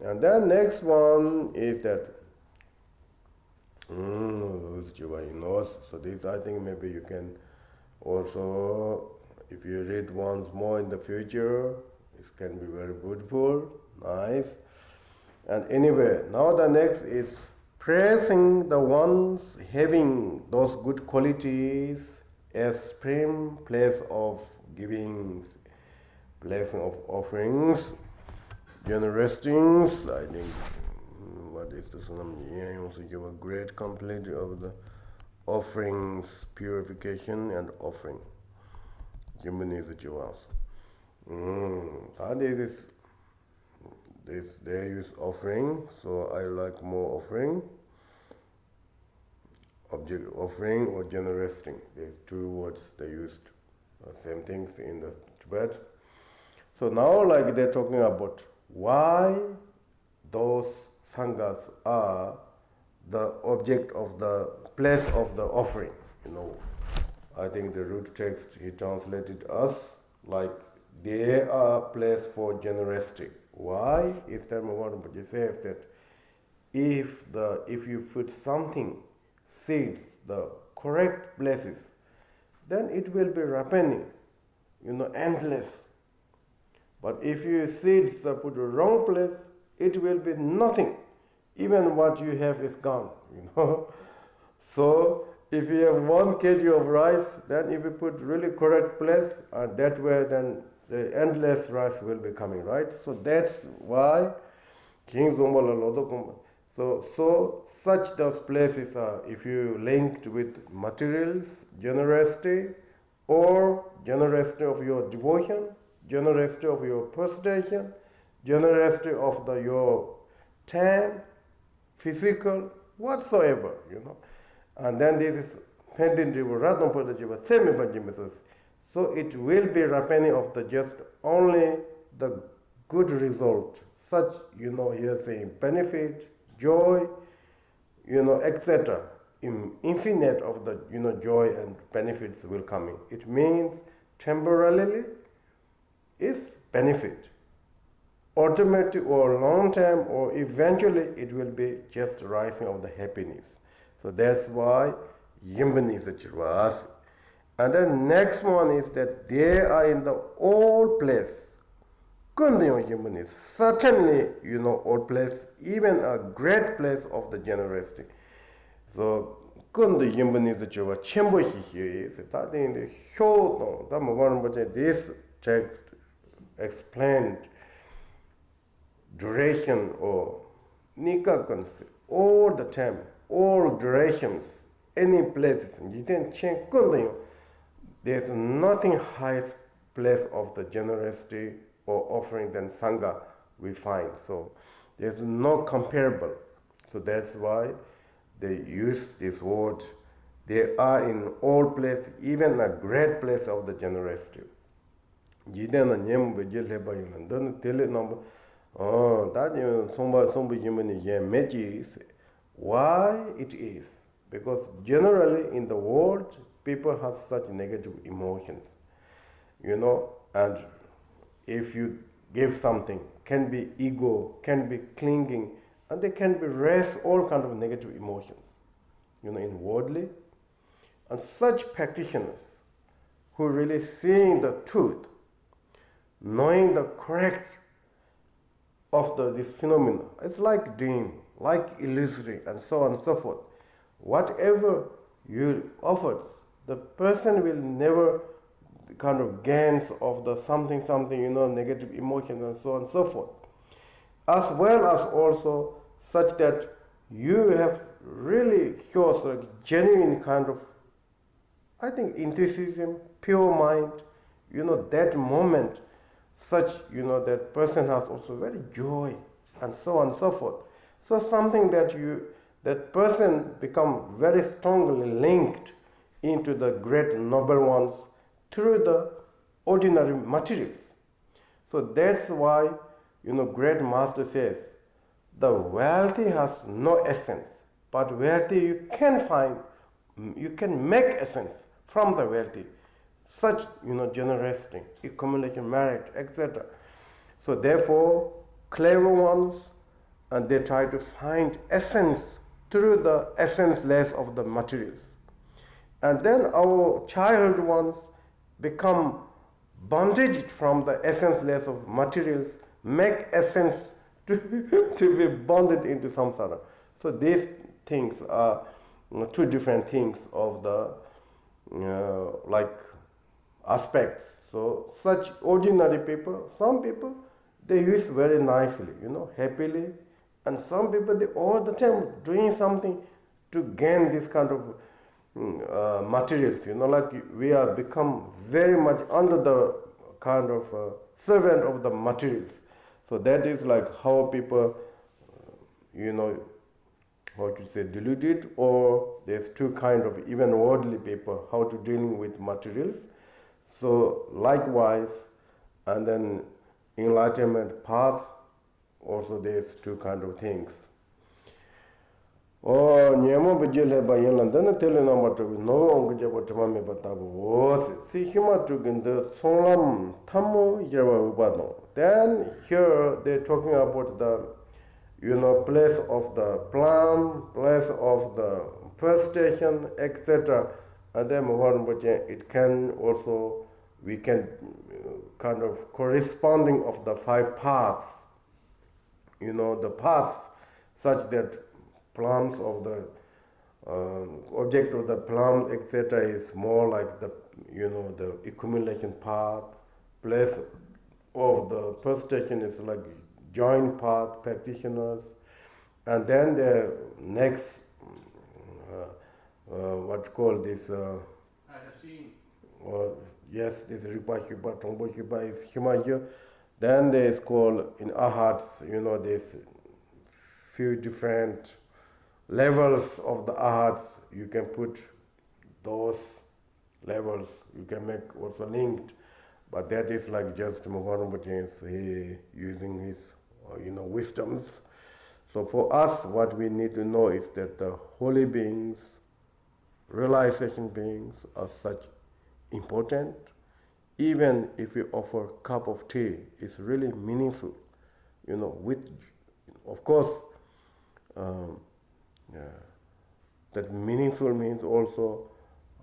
And then next one is that so this I think maybe you can also, if you read once more in the future, it can be very beautiful, nice. And anyway, now the next is praising the ones having those good qualities as supreme place of giving, blessing of offerings, generosity. I think what is the Sunam? Also give a great complete of the offerings, purification and offering. Jimbani Jivas. They use offering, so I like more offering. Object offering or generosity. There's two words they used. Same things in the Tibet. So now like they're talking about why those sanghas are the object of the place of the offering. I think the root text he translated us like they are place for generosity. Why? Is that what he says that if you put something, seeds, the correct places, then it will be ripening, endless. But if you seeds are put the wrong place, it will be nothing. Even what you have is gone, So if you have 1 kg of rice, then if you put really correct place, that way then the endless rice will be coming, right? So that's why King so such those places are, if you linked with materials, generosity, or generosity of your devotion, generosity of your prostration, generosity of your time, physical, whatsoever, And then this is so it will be ripening of the just only the good result. Such, here saying benefit, joy, etc. Infinite of the, joy and benefits will come in. It means temporarily is benefit. Ultimately or long term or eventually it will be just rising of the happiness. So that's why Yimbani is a Chirvas. And then next one is that they are in the old place. Kundiyo Yimbani, certainly, old place, even a great place of the generosity. So Kundi Yimbani is a Chirvas, Chembo Hihi is that in the Hyoto, this text explained duration or nikakans all the time, all durations, any places. There's nothing highest place of the generosity or offering than Sangha we find. So there's no comparable. So that's why they use this word. They are in all place, even a great place of the generosity. Why it is? Because generally in the world, people have such negative emotions, and if you give something, can be ego, can be clinging, and they can be raise all kind of negative emotions, in worldly. And such practitioners who really seeing the truth, knowing the correct of this phenomena, it's like dream, like illusory, and so on and so forth. Whatever you offer, the person will never kind of gains of the something, negative emotions and so on and so forth. As well as also such that you have really shows a genuine kind of, I think, enthusiasm, pure mind, that moment, such, that person has also very joy and so on and so forth. So something that person become very strongly linked into the great noble ones through the ordinary materials. So that's why, great master says, the wealthy has no essence, but wealthy you can find, you can make essence from the wealthy. Such, generosity, accumulation, merit, etc. So therefore, clever ones, and they try to find essence through the essenceless of the materials. And then our childhood ones become bondaged from the essenceless of materials, make essence to be bonded into samsara. So these things are two different things of the like aspects. So such ordinary people, some people, they use very nicely, happily, and some people, they all the time doing something to gain this kind of materials, like we are become very much under the kind of servant of the materials. So that is like how people, how to say, deluded, or there's two kind of even worldly people, how to dealing with materials. So likewise, and then enlightenment path, also there's two kind of things. Nyemo bujile ba yela dana tele number to no onge ba tama me batabu was si hima to the solam tamo yewa ubano. Then here they're talking about the place of the plan, place of the first station, etc. And then it can also, we can kind of corresponding of the five paths, the paths such that plans of the object of the plan, etc. is more like the, the accumulation path, place of the first station is like joint path practitioners, and then the next what you call this I have seen. Yes, this Ripa Shipa, Tongpo Shipa is Himalaya. Then there is called in Ahats, there's few different levels of the Ahats. You can put those levels, you can make also linked, but that is like just Muhammad he using his wisdoms. So for us, what we need to know is that the holy beings, realization beings are such important. Even if we offer a cup of tea, it's really meaningful. With, of course, that meaningful means also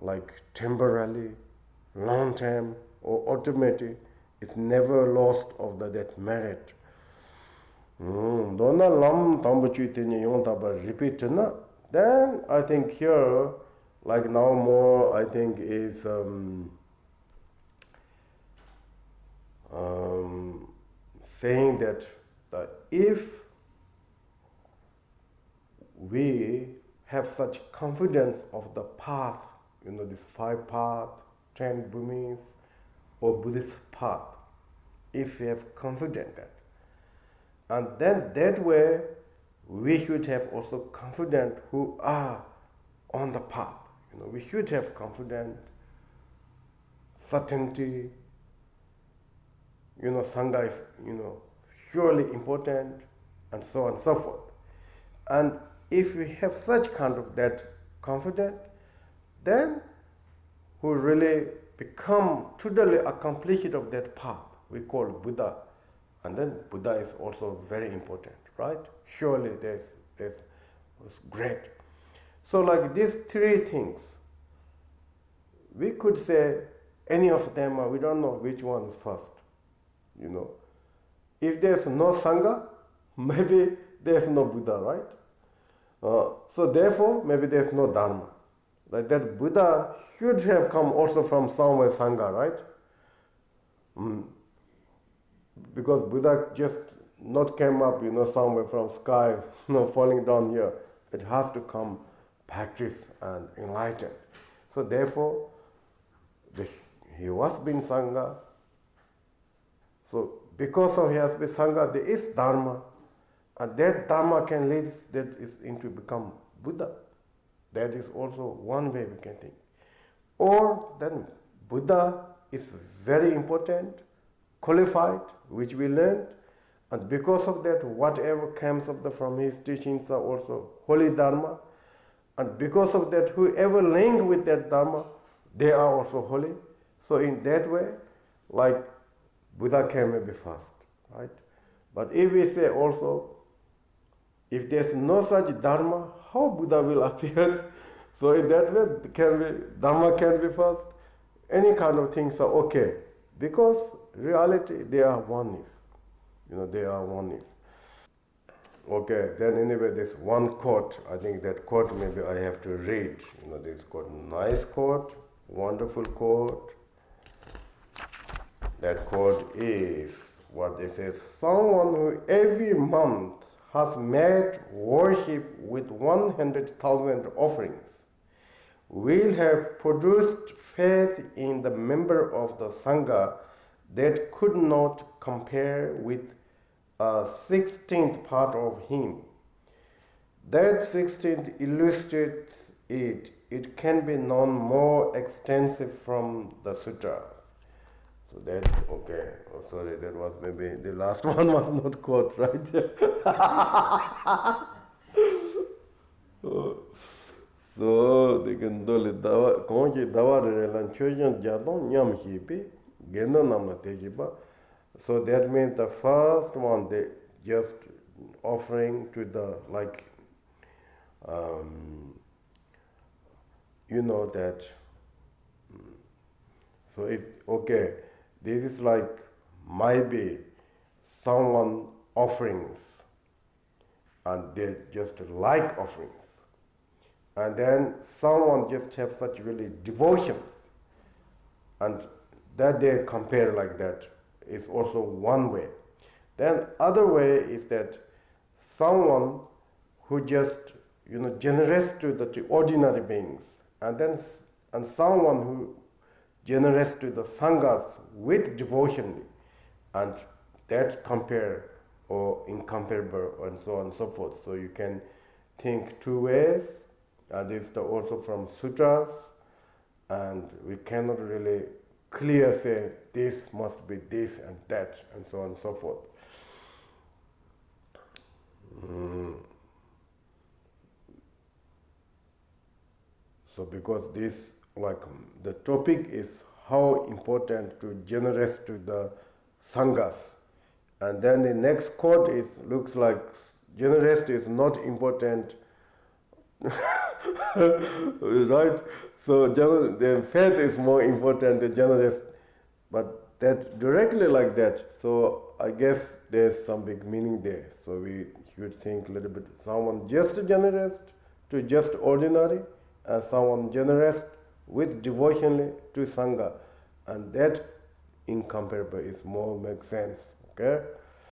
like temporarily, long term, or automatic. It's never lost of that merit. Dona lam tambuchi tini yon taba repeat na. Then I think here, like now more, I think is saying that if we have such confidence of the path, this 5 path, 10 bhumis, or Buddhist path, if we have confidence that, and then that way we should have also confidence who are on the path. We should have confidence, certainty. Sangha is, surely important, and so on and so forth. And if we have such kind of that confidence, then we really become totally accomplished of that path we call Buddha. And then Buddha is also very important, right? Surely there's great. So like these 3 things, we could say any of them, we don't know which one is first. If there's no Sangha, maybe there's no Buddha, right? So therefore, maybe there's no Dharma. Like that Buddha should have come also from somewhere Sangha, right? Because Buddha just not came up, somewhere from sky, falling down here. It has to come practice and enlighten. So therefore, he was being Sangha. So because of he has been Sangha, there is Dharma. And that Dharma can lead that is into become Buddha. That is also one way we can think. Or then Buddha is very important, qualified, which we learned, and because of that, whatever comes up from his teachings are also holy Dharma, and because of that, whoever link with that Dharma, they are also holy. So in that way, like Buddha came maybe first, right? But if we say also If there's no such dharma, how Buddha will appear? So in that way, dharma can be first. Any kind of things are okay, because reality they are oneness. They are oneness. Okay, then anyway, there's one quote. I think that quote maybe I have to read. This quote, nice quote, wonderful quote. That quote is what they say: someone who every month has made worship with 100,000 offerings will have produced faith in the member of the Sangha that could not compare with a 16th part of him. That 16th illustrates it. It can be known more extensive from the Sutra. So that, okay, oh, sorry, that was maybe, the last one was not quote, right? So, they can do it, Kongi Dawari and Chojan Jadon Yam Hibi, Gendo Namna Tejiba. So that means the first one, they just offering to the, like, that, so it's okay. This is like maybe someone offerings, and they just like offerings. And then someone just have such really devotions, and that they compare like that is also one way. Then other way is that someone who just generous to the ordinary beings, and someone who generous to the sanghas with devotion, and that compare or incomparable, and so on and so forth. So you can think two ways. This is also from sutras, and we cannot really clear say this must be this and that, and so on and so forth. So because this, like, the topic is how important to generous to the sanghas, and then the next quote is looks like generous is not important. Right? So the faith is more important than generous, but that directly like that. So I guess there's some big meaning there. So we should think a little bit. Someone just generous to just ordinary, and someone generous with devotion to Sangha, and that incomparable is more makes sense. Okay.